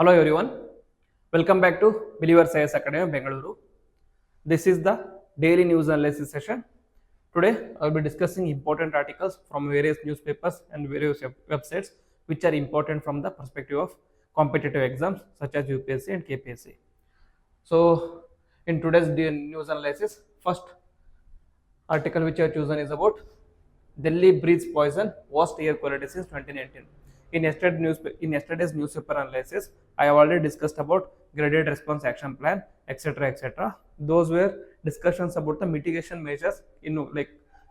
Hello everyone, welcome back to Believer CS Academy Bengaluru. This is the daily news analysis session. Today I will be discussing important articles from various newspapers and various websites which are important from the perspective of competitive exams such as UPSC and KPSC. So in today's news analysis, first article which I have chosen is about Delhi breathes poison, worst air quality since 2019. In yesterday's newspaper analysis, I have already discussed about graded response action plan, etc., etc. Those were discussions about the mitigation measures,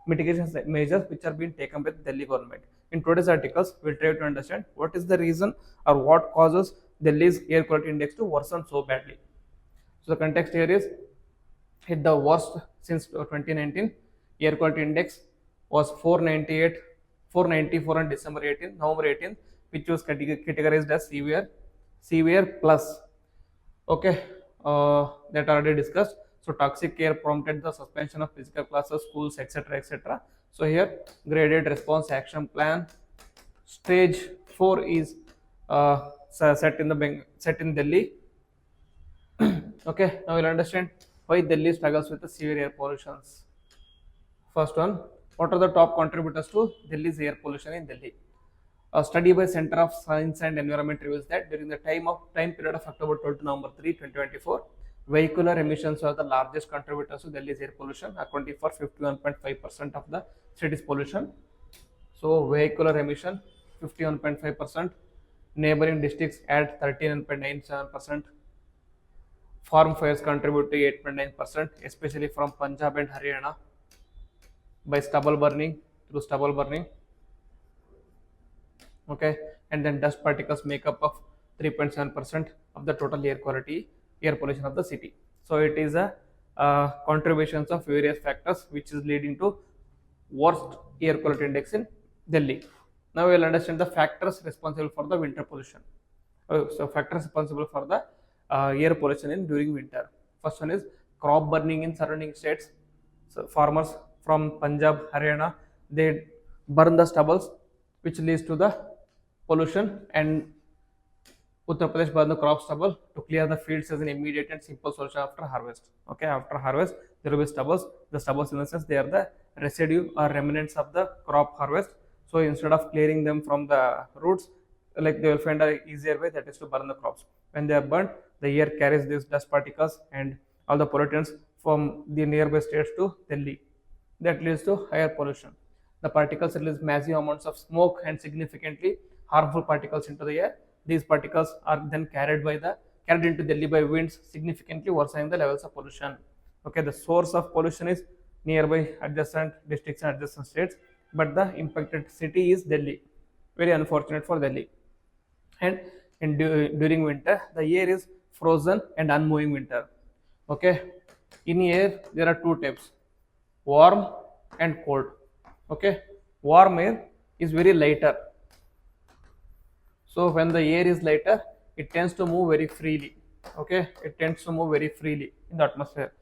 mitigation measures which are being taken by the Delhi government. In today's articles, we'll try to understand what is the reason or what causes Delhi's air quality index to worsen so badly. So the context here is hit the worst since 2019. Air quality index was 494 on December 18, November 18, which was categorized as severe plus. Okay, that already discussed. So toxic air prompted the suspension of physical classes, schools, etc., etc. So here, graded response action plan stage 4 is set in Delhi. Okay, now we'll understand why Delhi struggles with the severe air pollutions. First one, what are the top contributors to Delhi's air pollution in Delhi? A study by Center of Science and Environment reveals that during the time period of October 12 to November 3, 2024, vehicular emissions are the largest contributors to Delhi's air pollution, accounting for 51.5% of the city's pollution. So vehicular emission 51.5%, neighboring districts add 13.97%. Farm fires contribute to 8.9%, especially from Punjab and Haryana by stubble burning. Okay, and then dust particles make up of 3.7% of the total air pollution of the city. So it is a contributions of various factors which is leading to worst air quality index in Delhi. Now we will understand the factors responsible for the winter pollution. So factors responsible for the air pollution during winter. First one is crop burning in surrounding states. So farmers from Punjab, Haryana, they burn the stubbles, which leads to the pollution, and Uttar Pradesh burn the crop stubble to clear the fields as an immediate and simple solution after harvest. Okay, after harvest there will be stubbles. The stubbles, in the sense, they are the residue or remnants of the crop harvest. So instead of clearing them from the roots, like they will find an easier way, that is to burn the crops. When they are burnt, the air carries these dust particles and all the pollutants from the nearby states to Delhi. That leads to higher pollution. The particles release massive amounts of smoke and significantly harmful particles into the air. These particles are then carried into Delhi by winds, significantly worsening the levels of pollution. Okay, the source of pollution is nearby adjacent districts and adjacent states, but the impacted city is Delhi. Very unfortunate for Delhi. And during winter, the air is frozen and unmoving winter. Okay, in air there are two types: warm and cold. Okay, warm air is very lighter. So when the air is lighter, it tends to move very freely. Okay, it tends to move very freely in the atmosphere.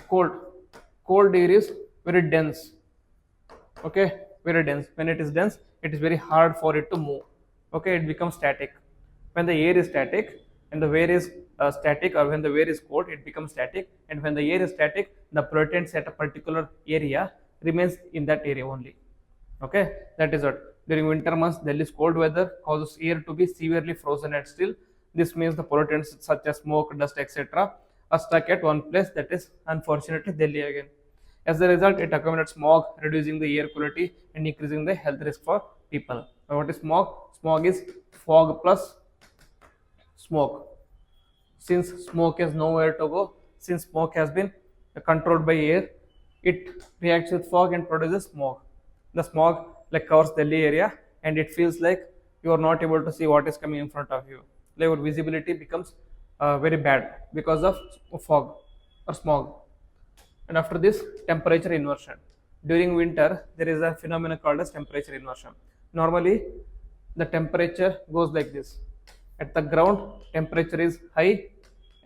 Cold air is very dense. Okay, very dense. When it is dense, it is very hard for it to move. Okay, it becomes static. When the air is static and the air is static, or when the air is cold, it becomes static. And when the air is static, the pollutants at a particular area remains in that area only. Okay, that is what. During winter months, Delhi's cold weather causes air to be severely frozen and still. This means the pollutants such as smoke, dust, etc. are stuck at one place, that is unfortunately Delhi again. As a result, it accumulates smog, reducing the air quality and increasing the health risk for people. Now, what is smog? Smog is fog plus smoke. Since smoke has nowhere to go, since smoke has been controlled by air, it reacts with fog and produces smog. The smog covers Delhi area, and it feels like you are not able to see what is coming in front of you. Your visibility becomes very bad because of fog or smog. And after this, temperature inversion. During winter, there is a phenomenon called as temperature inversion. Normally, the temperature goes like this. At the ground, temperature is high,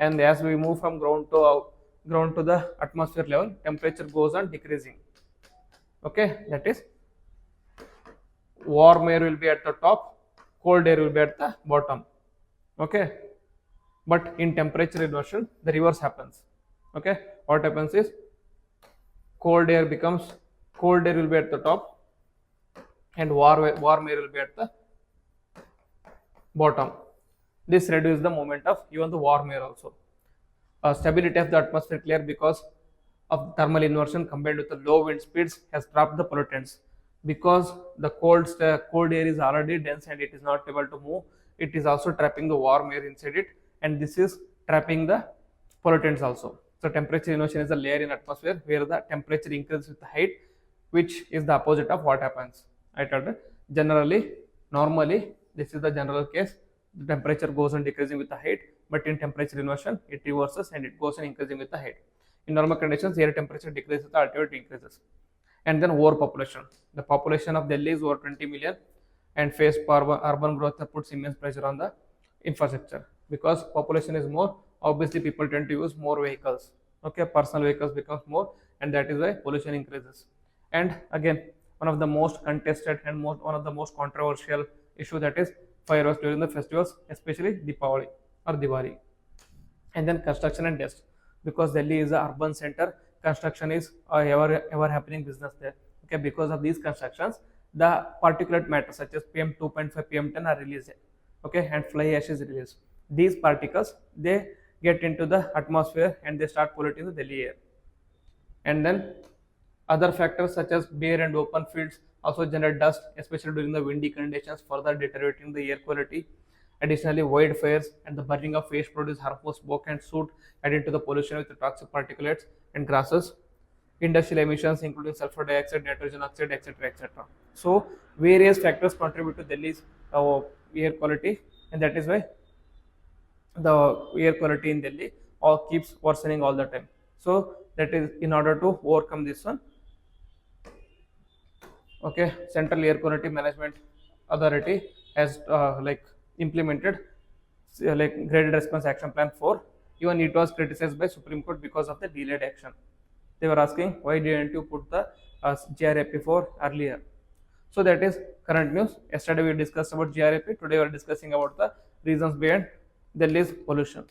and as we move from ground to the atmosphere level, temperature goes on decreasing. Okay, that is, warm air will be at the top, cold air will be at the bottom. Okay, But in temperature inversion, the reverse happens. Okay, what happens is cold air becomes cold air will be at the top, and warm air will be at the bottom. This reduces the moment of even the warm air also. Stability of the atmosphere clear because of thermal inversion combined with the low wind speeds has trapped the pollutants. Because the cold air is already dense and it is not able to move, it is also trapping the warm air inside it, and this is trapping the pollutants also. So temperature inversion is a layer in atmosphere where the temperature increases with the height, which is the opposite of what happens. I told you. Generally, normally, this is the general case. The temperature goes on decreasing with the height, but in temperature inversion, it reverses and it goes on increasing with the height. In normal conditions, air temperature decreases, the altitude increases. And then overpopulation. The population of Delhi is over 20 million, and face urban growth that puts immense pressure on the infrastructure. Because population is more, obviously people tend to use more vehicles. Okay, personal vehicles becomes more, and that is why pollution increases. And again, one of the most contested and one of the most controversial issue, that is fireworks during the festivals, especially Deepavali or Diwali. And then construction and dust, because Delhi is an urban center, construction is ever happening business there. Okay, because of these constructions, the particulate matter such as PM 2.5, PM 10 are released. Okay, and fly ash is released. These particles, they get into the atmosphere and they start polluting the Delhi air. And then other factors such as bare and open fields also generate dust, especially during the windy conditions, further deteriorating the air quality. Additionally, wildfires and the burning of waste produce harmful smoke and soot, adding to the pollution with the toxic particulates and gases. Industrial emissions, including sulfur dioxide, nitrogen oxide, etc., etc. So, various factors contribute to Delhi's air quality, and that is why the air quality in Delhi all keeps worsening all the time. So, that is in order to overcome this one. Okay, Central Air Quality Management Authority has implemented like graded response action plan 4. Even it was criticized by Supreme Court because of the delayed action. They were asking, why didn't you put the GRAP 4 earlier? So that is current news. Yesterday we discussed about GRAP. Today we are discussing about the reasons behind Delhi's pollution.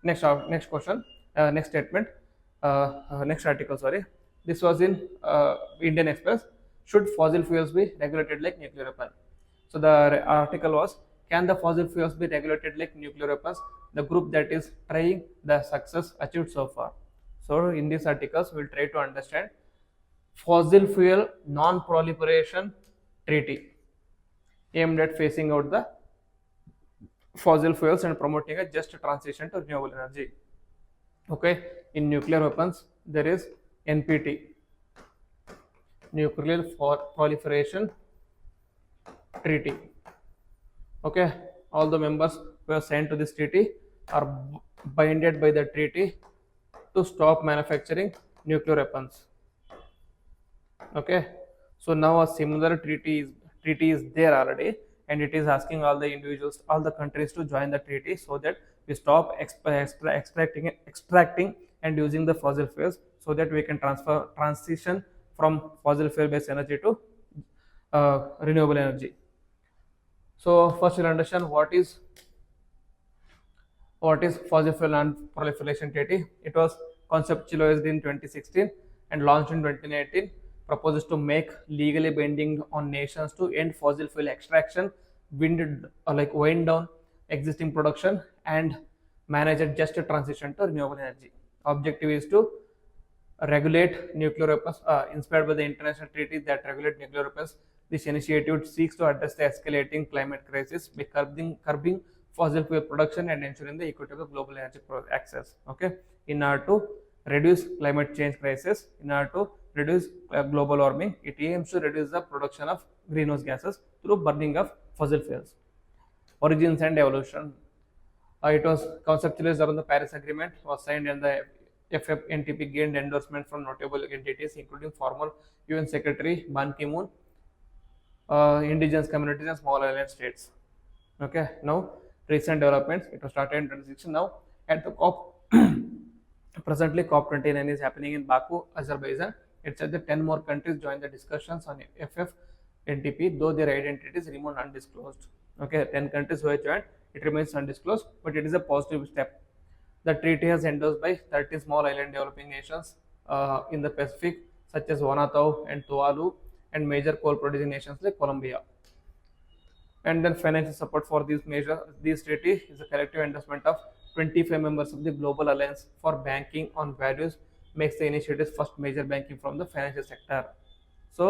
Next question. Next statement. Next article. Sorry. This was in Indian Express. Should fossil fuels be regulated like nuclear weapons? So the article was, can the fossil fuels be regulated like nuclear weapons? The group that is trying the success achieved so far. So in these articles, we will try to understand fossil fuel non-proliferation treaty aimed at phasing out the fossil fuels and promoting a just transition to renewable energy. Okay, in nuclear weapons, there is NPT, Nuclear Proliferation Treaty. Okay, all the members who are signed to this treaty are binded by the treaty to stop manufacturing nuclear weapons. Okay, so now a similar treaty is there already, and it is asking all the individuals, all the countries to join the treaty so that we stop extracting and using the fossil fuels, so that we can transition from fossil fuel based energy to renewable energy. So first we'll understand what is fossil fuel non-proliferation treaty. It was conceptualized in 2016 and launched in 2019. Proposes to make legally binding on nations to end fossil fuel extraction, wind down existing production, and manage a just transition to renewable energy. Objective is to regulate nuclear weapons, inspired by the international treaties that regulate nuclear weapons. This initiative seeks to address the escalating climate crisis by curbing fossil fuel production and ensuring the equitable global energy access. Okay, in order to reduce climate change crisis, in order to reduce global warming, it aims to reduce the production of greenhouse gases through burning of fossil fuels. Origins and evolution. It was conceptualized around the Paris Agreement, was signed, and the FFNTP gained endorsement from notable entities including former UN Secretary Ban Ki-moon, indigenous communities, and small island states. Okay, now recent developments. It was started in 2016. Now at the COP, presently COP29 is happening in Baku, Azerbaijan. It said that 10 more countries joined the discussions on FFNTP, though their identities remain undisclosed. Okay, 10 countries who have joined. it remains undisclosed, but it is a positive step. The treaty has endorsed by 13 small island developing nations in the Pacific, such as Vanuatu and Tuvalu, and major coal producing nations like Colombia. And then financial support for this treaty is a collective endorsement of 25 members of the Global Alliance for Banking on Values, makes the initiative's first major banking from the financial sector. So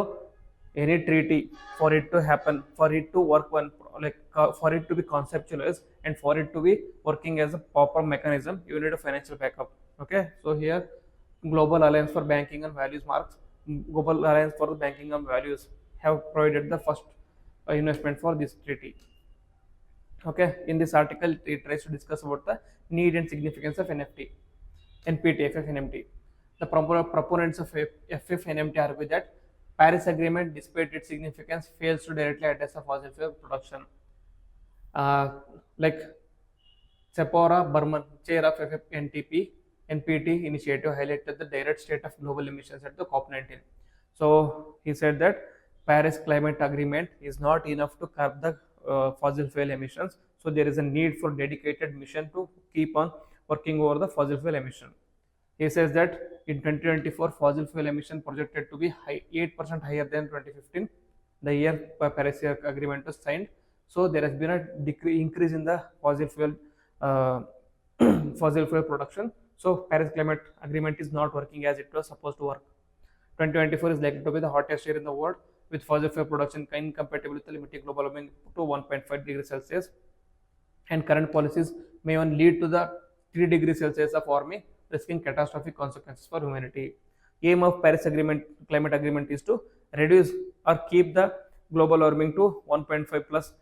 any treaty, for it to happen, for it to work for it to be conceptualized and for it to be working as a proper mechanism, you need a financial backup. Okay, so here Global Alliance for Banking and Values marks Global Alliance for the Banking and Values have provided the first investment for this treaty. Okay, in this article it tries to discuss about the need and significance of NFT, NPT, FFNMT. The proponents of FFNMT argue that Paris Agreement, despite its significance, fails to directly address the fossil fuel production. Uh, like Sephora Burman, chair of FFNTP NPT initiative, highlighted the direct state of global emissions at the COP19. So he said that Paris Climate Agreement is not enough to curb the fossil fuel emissions. So there is a need for dedicated mission to keep on working over the fossil fuel emission. He says that in 2024, fossil fuel emission projected to be 8% higher than 2015, the year Paris Agreement was signed. So there has been a increase in the fossil fuel uh, fossil fuel production. So Paris Climate Agreement is not working as it was supposed to work. 2024 is likely to be the hottest year in the world, with fossil fuel production incompatible with limiting global warming to 1.5 degrees Celsius, and current policies may even lead to the 3 degrees Celsius of warming, risking catastrophic consequences for humanity. Aim of Paris Agreement Climate Agreement is to reduce or keep the global warming to 1.5 plus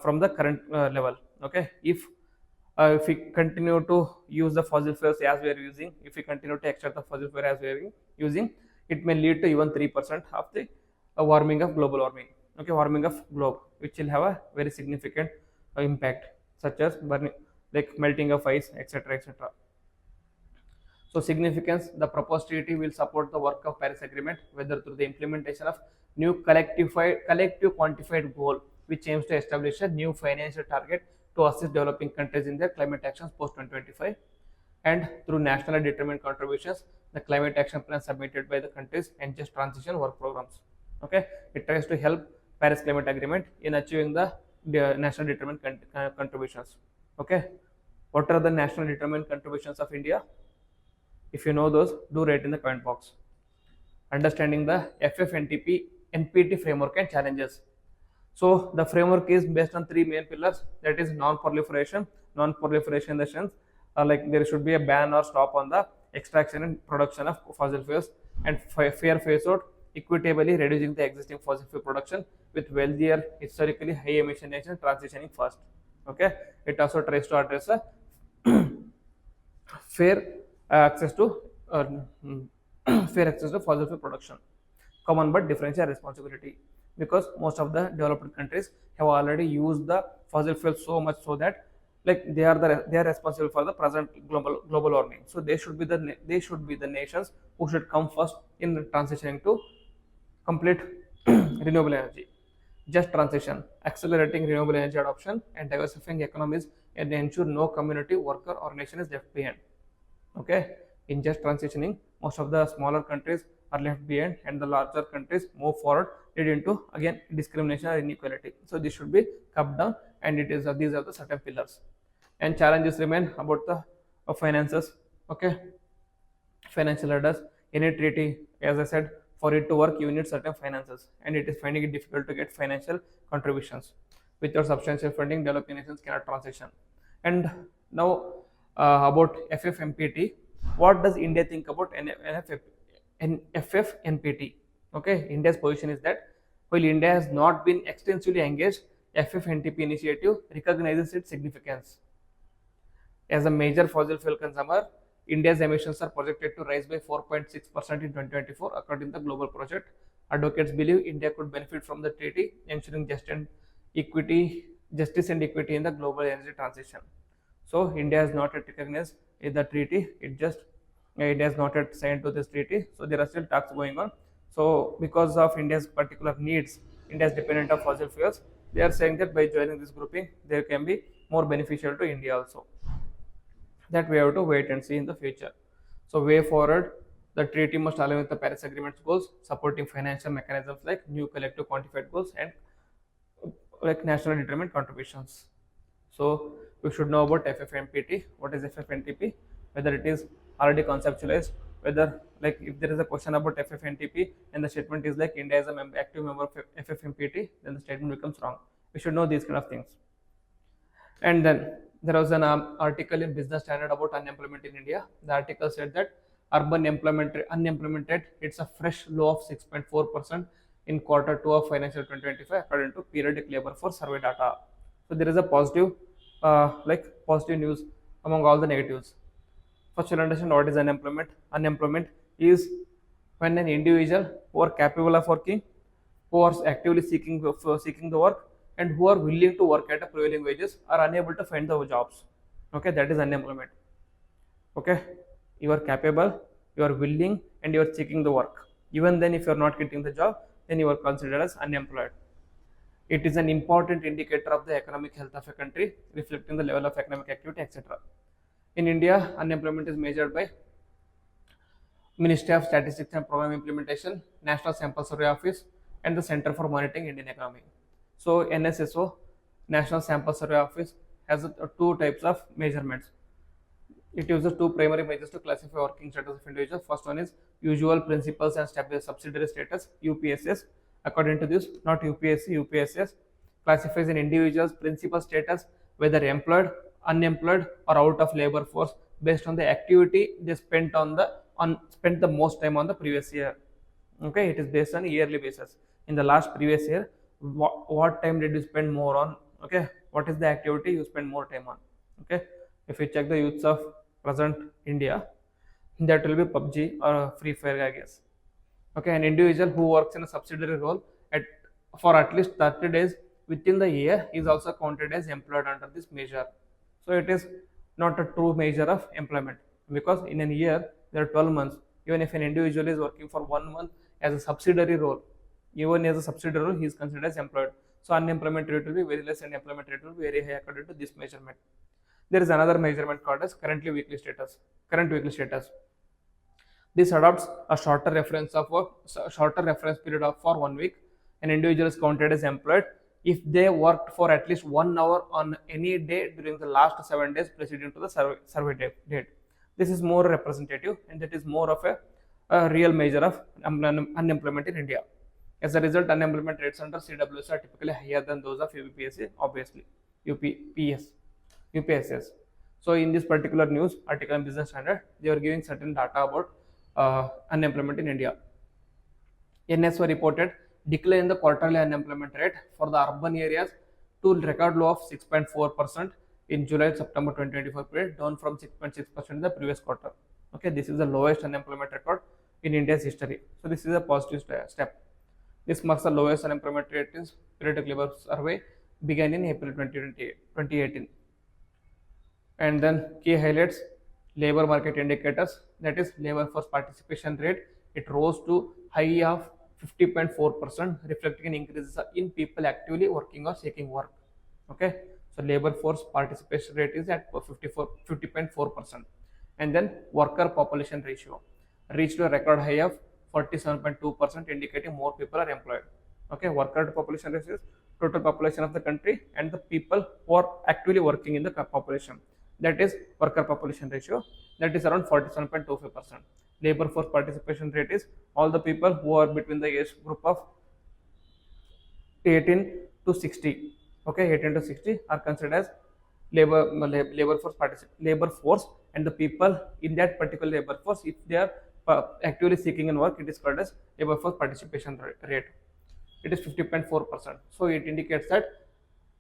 from the current level. Okay, if we continue to use the fossil fuels as we are using, if we continue to extract the fossil fuel as we are using, it may lead to even 3% of the warming of global warming. Okay, warming of globe, which will have a very significant impact, such as burning, like melting of ice, etc., etc. So significance, the proposed treaty will support the work of Paris Agreement, whether through the implementation of new collective quantified goal, which aims to establish a new financial target to assist developing countries in their climate actions post 2025, and through nationally determined contributions, the climate action plan submitted by the countries and just transition work programs. Okay, it tries to help Paris Climate Agreement in achieving the national determined contributions. Okay, what are the national determined contributions of India? If you know those, do write in the comment box. Understanding the FFNTP NPT framework and challenges. So the framework is based on 3 main pillars, that is non-proliferation. Non-proliferation in the sense like there should be a ban or stop on the extraction and production of fossil fuels, and fair phase out, equitably reducing the existing fossil fuel production with wealthier, historically high emission nations transitioning fast. Okay, it also tries to address a fair access to fair access to fossil fuel production, common but differential responsibility, because most of the developed countries have already used the fossil fuel so much so that like they are responsible for the present global warming. So they should be the nations who should come first in transitioning to complete renewable energy. Just transition, accelerating renewable energy adoption and diversifying economies, and ensure no community, worker or nation is left behind. Okay, in just transitioning, most of the smaller countries are left behind and the larger countries move forward, leading to again discrimination or inequality. So this should be cut down, and it is these are the certain pillars. And challenges remain about the finances. Okay, financial address, any treaty, as I said, for it to work you need certain finances, and it is finding it difficult to get financial contributions. Without substantial funding, developing nations cannot transition. And now about FFMPT, what does India think about FFNPT? Okay, India's position is that while India has not been extensively engaged, FFNTP initiative recognizes its significance. As a major fossil fuel consumer, India's emissions are projected to rise by 4.6% in 2024, according to the global project. Advocates believe India could benefit from the treaty, ensuring justice and equity in the global energy transition. So India has not yet recognized the treaty. It has not yet signed to this treaty. So there are still talks going on. So because of India's particular needs, India is dependent on fossil fuels. They are saying that by joining this grouping, there can be more beneficial to India also. That we have to wait and see in the future. So way forward, the treaty must align with the Paris Agreement's goals, supporting financial mechanisms like new collective quantified goals and like national determined contributions. So we should know about FFMPT. What is FFNTP? Whether it is already conceptualized, whether like if there is a question about FFNTP and the statement is like India is a active member of FFMPT, then the statement becomes wrong. We should know these kind of things. And then there was an article in Business Standard about unemployment in India. The article said that urban unemployment rate hits a fresh low of 6.4% in quarter 2 of financial 2025 according to periodic labor force survey data. So there is a positive, positive news among all the negatives. First, you'll understand what is unemployment. Unemployment is when an individual who are capable of working, who are actively seeking the work, and who are willing to work at a prevailing wages are unable to find the jobs. Okay, that is unemployment. Okay, you are capable, you are willing, and you are seeking the work. Even then, if you are not getting the job, then you are considered as unemployed. It is an important indicator of the economic health of a country, reflecting the level of economic activity, etc. In India, unemployment is measured by Ministry of Statistics and Program Implementation, National Sample Survey Office, and the Center for Monitoring Indian Economy. So NSSO, National Sample Survey Office, has two types of measurements. It uses two primary measures to classify working status of individuals. First one is usual principals and subsidiary status, UPSS. According to this, not UPSC, UPSS classifies an individual's principal status, whether employed, unemployed, or out of labor force, based on the activity they spent spent the most time on the previous year. Okay, it is based on yearly basis. In the last previous year, what time did you spend more on? Okay, what is the activity you spend more time on? Okay, if you check the youths of present India, that will be PUBG or Free Fire, I guess. Okay, an individual who works in a subsidiary role for at least 30 days within the year is also counted as employed under this measure. So it is not a true measure of employment, because in a year there are 12 months. Even if an individual is working for 1 month as a subsidiary role, even as a subsidiary role, he is considered as employed. So unemployment rate will be very less and employment rate will be very high according to this measurement. There is another measurement called as current weekly status. This adopts a shorter reference period for 1 week. An individual is counted as employed if they worked for at least 1 hour on any day during the last 7 days preceding to the survey date. This is more representative, and that is more of a real measure of unemployment in India. As a result, unemployment rates under CWS are typically higher than those of UPSC, obviously, UPSS. So in this particular news article in Business Standard, they are giving certain data about unemployment in India. NSO reported decline in the quarterly unemployment rate for the urban areas to record low of 6.4% in July-September 2024 period, down from 6.6% in the previous quarter. Okay, this is the lowest unemployment record in India's history. So this is a positive step. This marks the lowest unemployment rate in periodic labor survey began in April 2018. And then key highlights: labor market indicators, that is labor force participation rate, it rose to high of 50.4%, reflecting an increase in people actively working or seeking work. Okay, so labor force participation rate is at 50.4%. And then worker population ratio reached a record high of 47.2%, indicating more people are employed. Okay, worker to population ratio is total population of the country and the people who are actively working in the population. That is worker population ratio, that is around 47.25%. Labor force participation rate is all the people who are between the age group of 18 to 60. Okay, 18 to 60 are considered as labor force, and the people in that particular labor force, if they are actively seeking in work, it is called as labor force participation rate. It is 50.4%. So it indicates that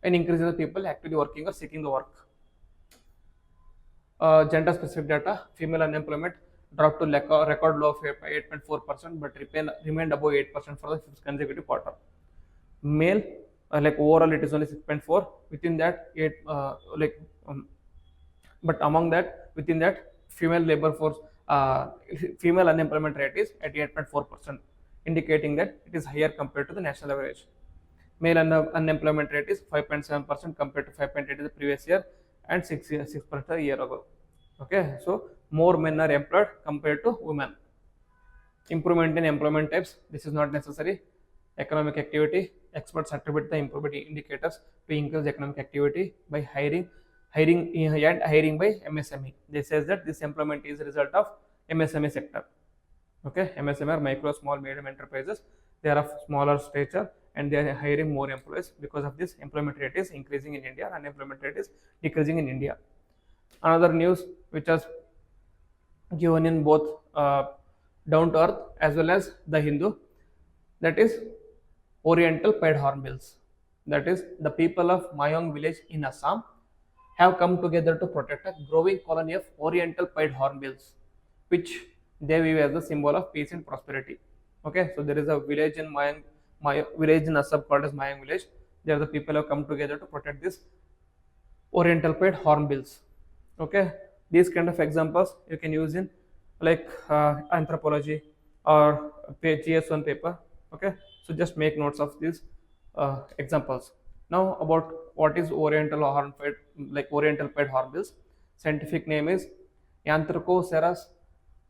an increase in the people actively working or seeking the work. Gender specific data: female unemployment dropped to record low of 8.4%, but remained above 8% for the 5th consecutive quarter. Male, overall it is only 6.4. Within that, but among that, within that, female labor force, female unemployment rate is at 8.4%, indicating that it is higher compared to the national average. Male unemployment rate is 5.7% compared to 5.8 the previous year and 6% a year ago. Okay, so more men are employed compared to women. Improvement in employment types, this is not necessary. Economic activity, experts attribute the improvement indicators to increase economic activity by hiring by MSME. They says that this employment is a result of MSME sector. Okay, MSME are micro, small, medium enterprises. They are of smaller stature and they are hiring more employees. Because of this, employment rate is increasing in India, unemployment rate is decreasing in India. Another news which was given in both Down to Earth as well as the Hindu, that is Oriental paid hornbills. That is, the people of Mayong village in Assam have come together to protect a growing colony of Oriental pied hornbills, which they view as the symbol of peace and prosperity. Okay, so there is a village in village in Assam called as Mayang village. There the people have come together to protect this Oriental pied hornbills. Okay, these kind of examples you can use in like anthropology or GS1 paper. Okay, so just make notes of these examples. Now about what is Oriental hornpied, like Oriental pied hornbills. Scientific name is Anthracoceras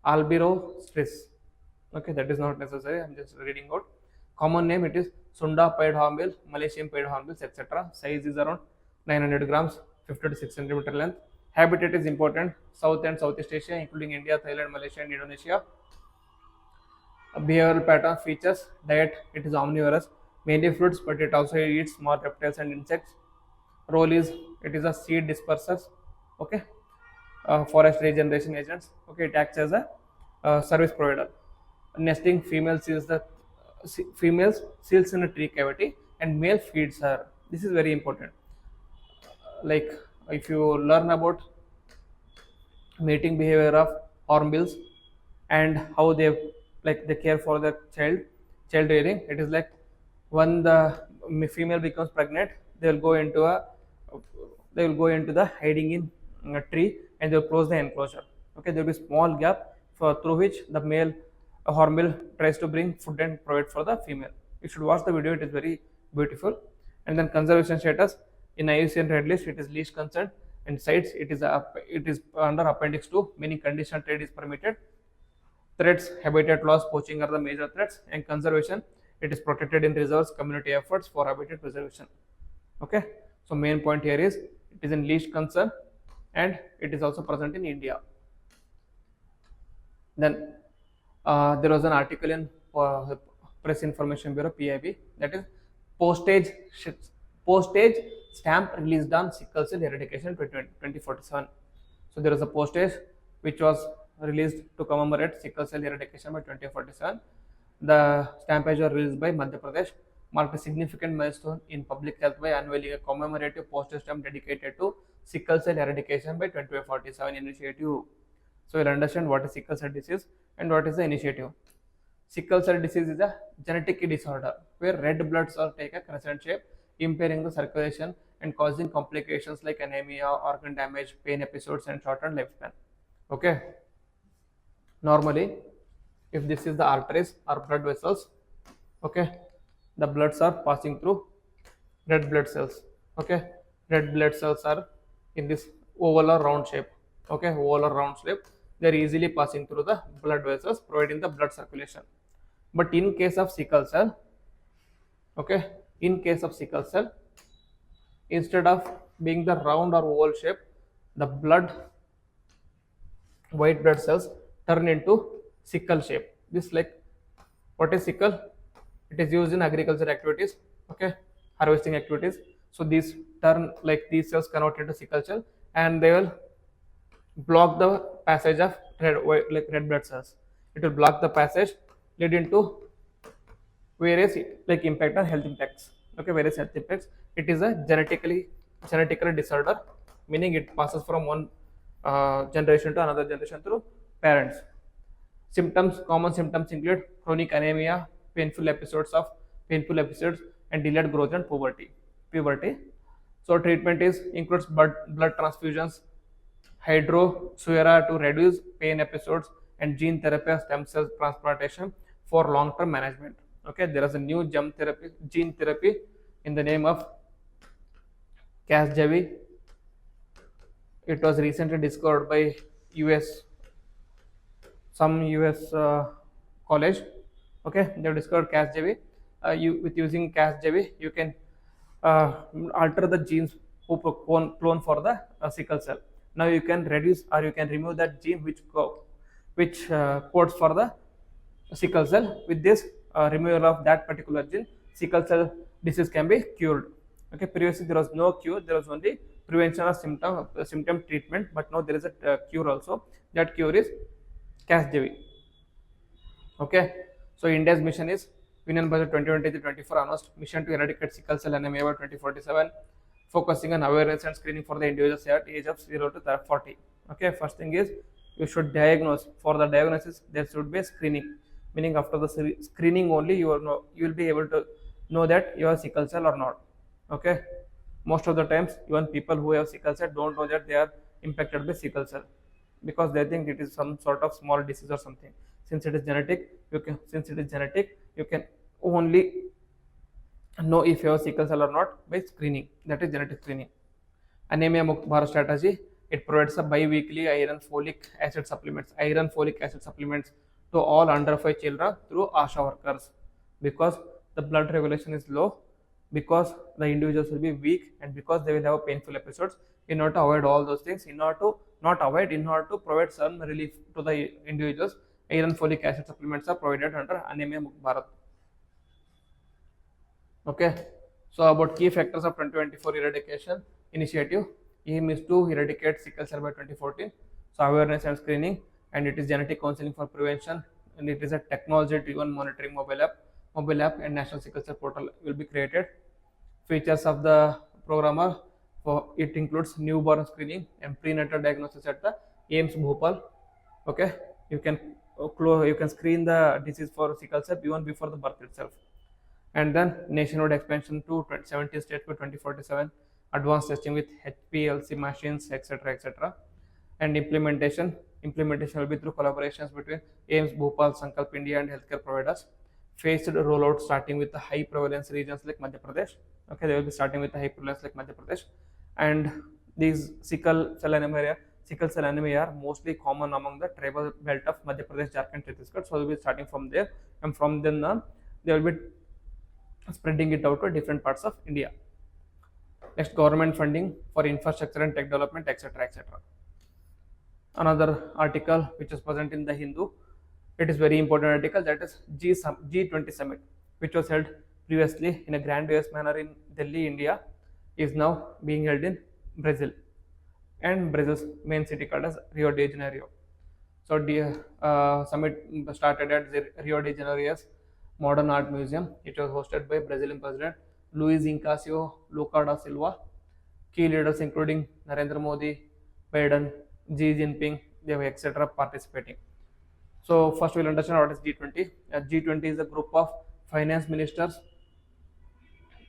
albirostris. Okay, that is not necessary. I'm just reading out. Common name it is Sunda pied hornbill, Malaysian pied hornbills, etc. Size is around 900 grams, 50 to 6 centimeter length. Habitat is important. South and Southeast Asia, including India, Thailand, Malaysia, and Indonesia. Behavioral pattern features diet, it is omnivorous, mainly fruits, but it also eats small reptiles and insects. Role is it is a seed disperser. Okay, forest regeneration agents. Okay, it acts as a service provider. Nesting, females seals in a tree cavity and male feeds her. This is very important. Like if you learn about mating behavior of hornbills and how they care for the child rearing, it is like when the female becomes pregnant, they will go into the hiding in a tree and they will close the enclosure. Okay, there will be small gap through which the male hornbill tries to bring food and provide for the female. You should watch the video, it is very beautiful. And then conservation status, in IUCN Red List it is least concern, and sites it is under appendix 2, meaning conditional trade is permitted. Threats, habitat loss, poaching are the major threats, and conservation it is protected in reserves, community efforts for habitat preservation. Okay, so main point here is it is in least concern and it is also present in India. Then there was an article in Press Information Bureau PIB, that is postage stamp released on sickle cell eradication 2047. So there was a postage which was released to commemorate sickle cell eradication by 2047. The stampage was released by Madhya Pradesh, marked a significant milestone in public health by unveiling a commemorative postage stamp dedicated to sickle cell eradication by 2047 initiative. So you'll understand what is sickle cell disease and what is the initiative. Sickle cell disease is a genetic disorder where red blood cells take a crescent shape, impairing the circulation and causing complications like anemia, organ damage, pain episodes, and shortened lifespan. Okay. Normally, if this is the arteries or blood vessels, okay, the bloods are passing through red blood cells. Okay, red blood cells are in this oval or round shape. Okay, oval or round shape. They are easily passing through the blood vessels, providing the blood circulation. But in case of sickle cell, okay, in case of sickle cell, instead of being the round or oval shape, the white blood cells turn into sickle shape. This like, what is sickle? It is used in agriculture activities, okay, harvesting activities. So these cells convert into sickle cell and they will block the passage of red blood cells. It will block the passage, leading to various impact on health impacts. Okay, various health impacts. It is a genetically disorder, meaning it passes from one generation to another generation through parents. Common symptoms include chronic anemia, painful episodes, and delayed growth and puberty. So treatment includes blood transfusions, hydroxyurea to reduce pain episodes, and gene therapy or stem cell transplantation for long-term management. Okay, there is a new gene therapy in the name of Casgevy. It was recently discovered by US, some US college. Okay, they have discovered Casgevy. With using Casgevy, you can uh, alter the genes who clone for the sickle cell. Now you can reduce or you can remove that gene which codes for the sickle cell. With this removal of that particular gene, sickle cell disease can be cured. Okay, previously there was no cure, there was only prevention of symptom treatment, but now there is a cure also. That cure is Casgevy. Okay, so India's mission is Union Budget 2023-24 announced mission to eradicate sickle cell anemia by 2047, focusing on awareness and screening for the individuals at age of 0 to 40. Okay, first thing is you should diagnose. For the diagnosis, there should be a screening, meaning after the screening only you will be able to know that you have sickle cell or not. Okay, most of the times even people who have sickle cell don't know that they are impacted by sickle cell because they think it is some sort of small disease or something. Since it is genetic, you can only know if you have sickle cell or not by screening, that is genetic screening. Anemia Mukt Bharat strategy, it provides a bi-weekly iron folic acid supplements to all under 5 children through ASHA workers, because the blood regulation is low, because the individuals will be weak, and because they will have painful episodes. In order to avoid all those things, in order to provide some relief to the individuals, iron folic acid supplements are provided under Anemia Mukt Bharat. Okay, so about key factors of 2024 eradication initiative. Aim is to eradicate sickle cell by 2014. So awareness and screening, and it is genetic counseling for prevention, and it is a technology-driven monitoring mobile app and national sickle cell portal will be created. Features of the programmer, for it includes newborn screening and prenatal diagnosis at the AIMS Bhopal. Okay, you can screen the disease for sickle cell even before the birth itself. And then nationwide expansion to 17 states by 2047, advanced testing with HPLC machines, etc. And implementation will be through collaborations between AIMS Bhopal, Sankalp India, and healthcare providers. Phased rollout starting with the high prevalence regions like Madhya Pradesh. Okay, they will be starting with the high prevalence like Madhya Pradesh. And these sickle cell anemia are mostly common among the tribal belt of Madhya Pradesh, Jharkhand, Chhattisgarh. So they will be starting from there, and from then on they will be spreading it out to different parts of India. Next, government funding for infrastructure and tech development, etc. Another article which is present in the Hindu, it is very important article, that is G20 summit, which was held previously in a grandiose manner in Delhi, India, is now being held in Brazil, and Brazil's main city called as Rio de Janeiro. So the summit started at Rio de Janeiro's Modern Art Museum. It was hosted by Brazilian President Luiz Inacio Lula da Silva. Key leaders including Narendra Modi, Biden, Xi Jinping, they were etc. participating. So first we'll understand what is G20. G20 is a group of finance ministers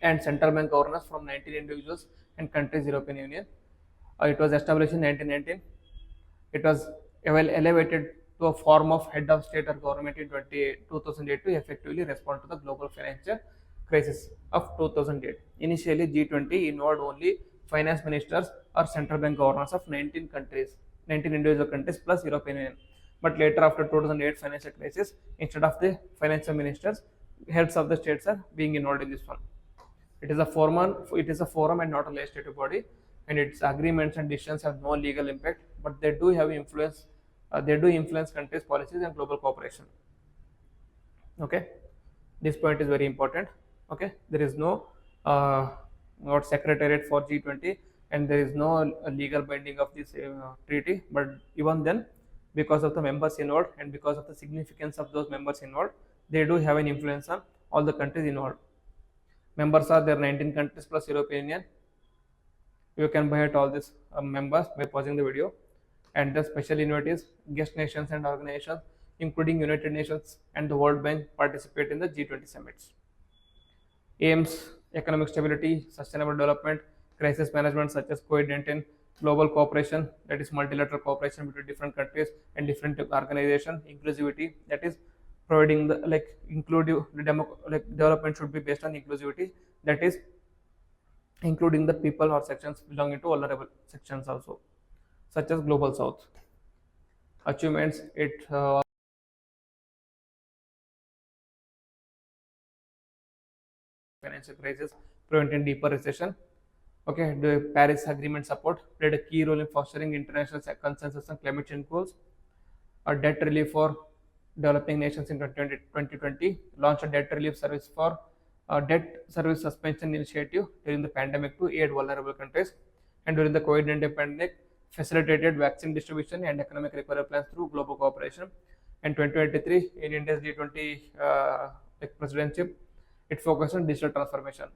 and central bank governors from 19 individuals and countries European Union. It was established in 1919. It was elevated to a form of head of state or government in 2008 to effectively respond to the global financial crisis of 2008. Initially, G20 involved only finance ministers or central bank governors of 19 individual countries plus European Union. But later, after 2008 financial crisis, instead of the financial ministers, heads of the states are being involved in this one. It is a forum and not a legislative body, and its agreements and decisions have no legal impact, but they do have influence. They do influence countries' policies and global cooperation. Okay, this point is very important. Okay, there is no not secretariat for G20, and there is no legal binding of this treaty. But even then, because of the members involved and because of the significance of those members involved, they do have an influence on all the countries involved. Members are there 19 countries plus European Union. You can buy all these members by pausing the video. And the special invitees, guest nations and organizations, including United Nations and the World Bank, participate in the G20 summits. Aims: economic stability, sustainable development, crisis management such as COVID-19, global cooperation, that is multilateral cooperation between different countries and different organizations, inclusivity, that is providing the inclusive development should be based on inclusivity, that is including the people or sections belonging to vulnerable sections also, such as Global South. Achievements, it financial crisis, preventing deeper recession. Okay, the Paris Agreement support played a key role in fostering international consensus on climate change goals. A debt relief for developing nations in 2020 launched a debt relief service for debt service suspension initiative during the pandemic to aid vulnerable countries, and during the COVID-19 pandemic facilitated vaccine distribution and economic recovery plans through global cooperation. And 2023 in India's G20 presidency, it focused on digital transformation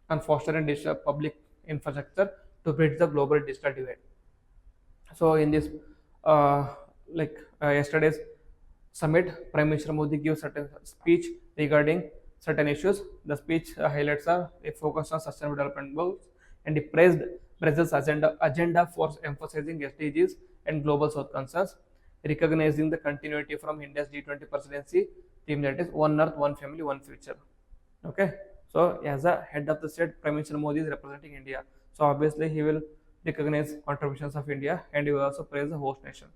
and fostering digital public infrastructure to bridge the global digital divide. So in this, uh, yesterday's summit, Prime Minister Modi gives certain speech regarding certain issues. The speech highlights are a focus on sustainable development goals, and he praised Brazil's agenda for emphasizing SDGs and global south concerns, recognizing the continuity from India's G20 presidency theme, that is One Earth, One Family, One Future. Okay, so as a head of the state, Prime Minister Modi is representing India. So obviously he will recognize contributions of India, and he will also praise the host nation.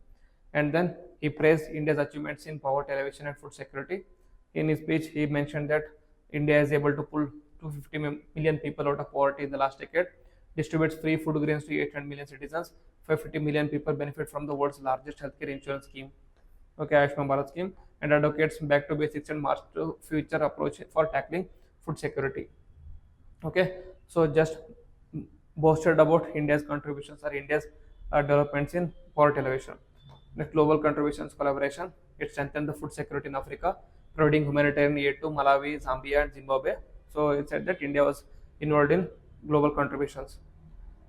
And then he praised India's achievements in poverty elevation and food security. In his speech, he mentioned that India is able to pull 250 million people out of poverty in the last decade, distributes free food grains to 800 million citizens, 550 million people benefit from the world's largest healthcare insurance scheme, okay, Ayushman Bharat scheme, and advocates back to basics and march to future approach for tackling food security. Okay, so just boasted about India's contributions or India's developments in poverty elevation. The global contributions collaboration, it strengthened the food security in Africa, providing humanitarian aid to Malawi, Zambia, and Zimbabwe. So it said that India was involved in global contributions.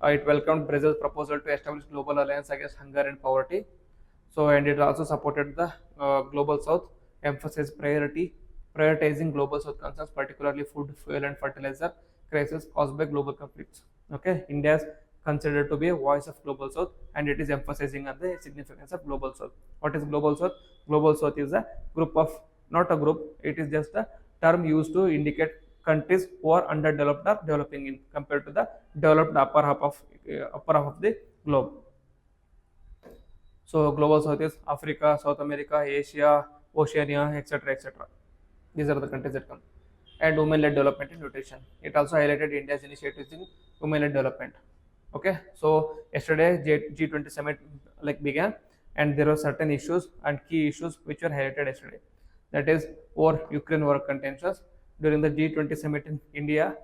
It welcomed Brazil's proposal to establish global alliance against hunger and poverty. So, and it also supported the global south, emphasized prioritizing global south concerns, particularly food, fuel, and fertilizer crisis caused by global conflicts. Okay, India is considered to be a voice of global south, and it is emphasizing on the significance of global south. What is global south? Global south is a group of, not a group, it is just a term used to indicate countries who are underdeveloped or developing in compared to the developed upper half of the globe. So global south is Africa, South America, Asia, Oceania, etc., etc. These are the countries that come. And women-led development and nutrition. It also highlighted India's initiatives in women-led development. Okay, so yesterday G20 summit began, and there were certain issues and key issues which were highlighted yesterday. That is, over Ukraine war contentions during the G20 summit in India,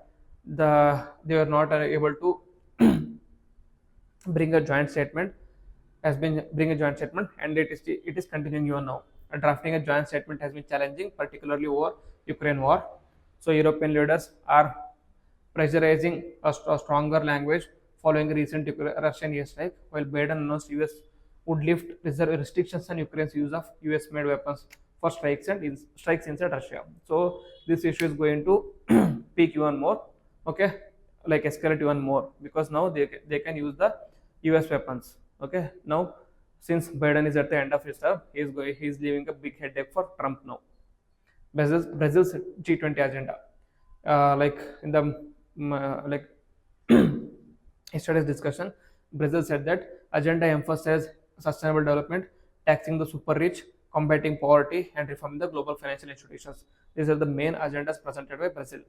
they were not able to bring a joint statement, has been bring a joint statement, and it is continuing even now. Drafting a joint statement has been challenging, particularly over Ukraine war. So European leaders are pressurizing a stronger language following recent Russian airstrike, while Biden announced US would lift restrictions on Ukraine's use of US-made weapons for strikes inside Russia. So this issue is going to peak even more, okay, escalate even more, because now they can use the US weapons. Okay, now since Biden is at the end of his term, he is leaving a big headache for Trump now. Brazil's G20 agenda, like in the yesterday's discussion, Brazil said that agenda emphasizes sustainable development, taxing the super rich, combating poverty, and reforming the global financial institutions. These are the main agendas presented by Brazil.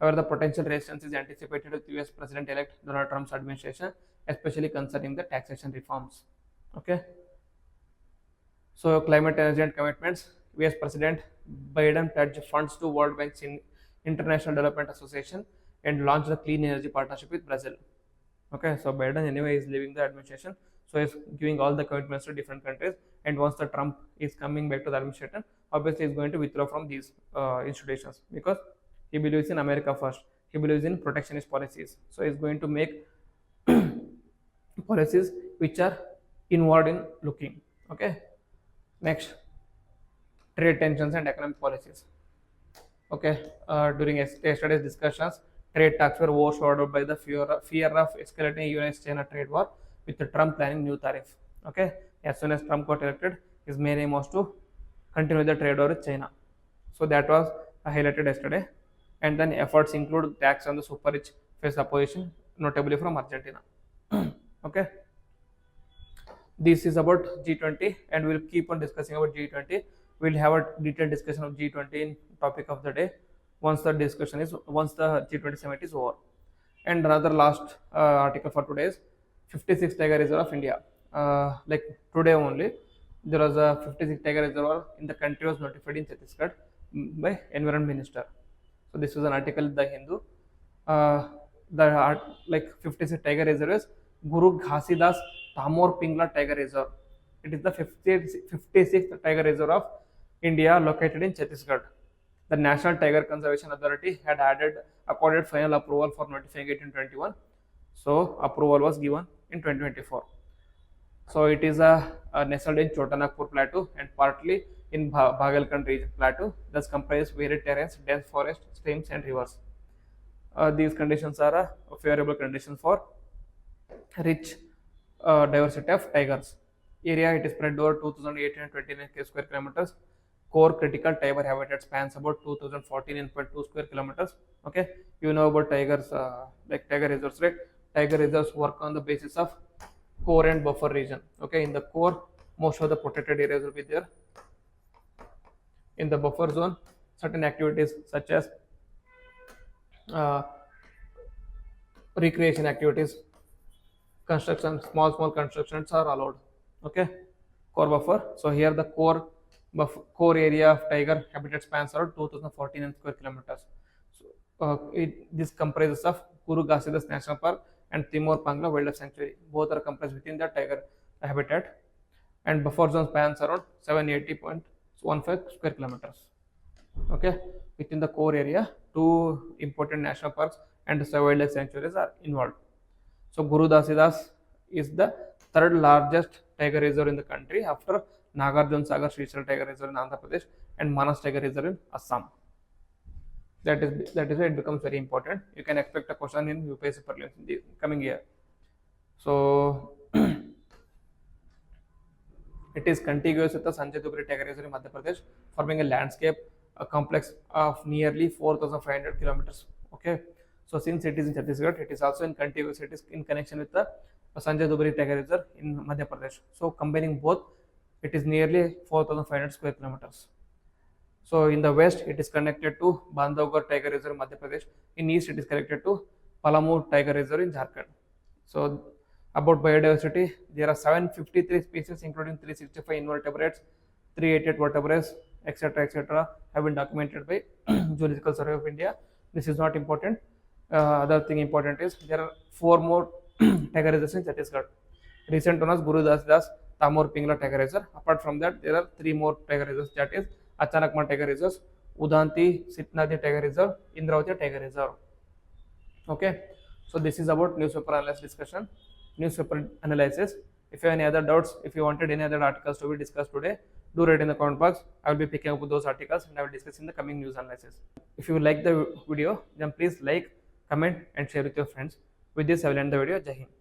However, the potential resistance is anticipated with US President-elect Donald Trump's administration, especially concerning the taxation reforms. Okay. So, climate, energy, and commitments. US President Biden pledged funds to World Bank's International Development Association and launched the Clean Energy Partnership with Brazil. Okay, so Biden anyway is leaving the administration, so he's giving all the commitments to different countries. And once the Trump is coming back to the administration, obviously he's going to withdraw from these institutions, because he believes in America first. He believes in protectionist policies, so he's going to make policies which are inward in looking. Okay, next, trade tensions and economic policies. Okay, during yesterday's discussions, trade talks were overshadowed by the fear of escalating US-China trade war, with the Trump planning new tariff. Okay, as soon as Trump got elected, his main aim was to continue the trade war with China. So that was highlighted yesterday. and then efforts include tax on the super rich face opposition, notably from Argentina. Okay, this is about G20, and we'll keep on discussing about G20. We'll have a detailed discussion of G20 in topic of the day once the G20 summit is over. And another last article for today is 56 tiger reserve of India. Like today only, there was a 56 tiger reserve in the country was notified in Chhattisgarh by Environment Minister. So this was an article in the Hindu. Like 56 tiger reserve is Guru Ghasidas Tamor Pingla Tiger Reserve. It is the 56th tiger reserve of India located in Chhattisgarh. The National Tiger Conservation Authority had accorded final approval for notifying it in 21. So approval was given in 2024. So it is nestled in Chotanagpur Plateau and partly in Bagalkhand region plateau. Thus comprises varied terrains, dense forest, streams and rivers. These conditions are favorable conditions for rich diversity of tigers. Area it is spread over 2,829 square kilometers. Core critical tiger habitat spans about 2,014.2 square kilometers. Okay, you know about tigers, like tiger reserves, right? Tiger reserves work on the basis of core and buffer region. Okay, in the core, most of the protected areas will be there. In the buffer zone, certain activities such as recreation activities, construction, small constructions are allowed. Okay, core buffer. So here the core area of tiger habitat spans are 2,014 square kilometers. So this comprises of Guru Ghasidas National Park and Timor Pangla Wildlife Sanctuary. Both are comprised within the tiger habitat, and buffer zone spans around 780.15 square kilometers. Okay, within the core area, 2 important national parks and wildlife sanctuaries are involved. So Guru Ghasidas is the third largest tiger reserve in the country after Nagarjuna Sagar Srisal Tiger Reserve in Andhra Pradesh and Manas Tiger Reserve in Assam. That is why it becomes very important. You can expect a question in UPSC prelims in the coming year. So it is contiguous with the Sanjay Dubri Tiger Reserve in Madhya Pradesh, forming a landscape a complex of nearly 4,500 kilometers. Okay, so since it is in Chhattisgarh, it is also in contiguous. It is in connection with the Sanjay Dubri Tiger Reserve in Madhya Pradesh. So combining both, it is nearly 4,500 square kilometers. So in the west, it is connected to Bandhavgarh Tiger Reserve in Madhya Pradesh. In east, it is connected to Palamu Tiger Reserve in Jharkhand. So about biodiversity, there are 753 species, including 365 invertebrates, 388 vertebrates, etc., have been documented by Zoological Survey of India. This is not important. Other thing important is there are 4 more tiger reserves in Chhattisgarh. Recent one was Guru Das Tamor Pingla Tiger Reserve. Apart from that, there are 3 more tiger reserves, that is Achanakma Tiger Reserve, Udanti Sitnadi Tiger Reserve, Indravati Tiger Reserve. Okay, so this is about newspaper analysis discussion, newspaper analysis. If you have any other doubts, if you wanted any other articles to be discussed today, do write in the comment box. I will be picking up those articles and I will discuss in the coming news analysis. If you like the video, then please like, comment and share with your friends. With this, I will end the video. Jai Hind.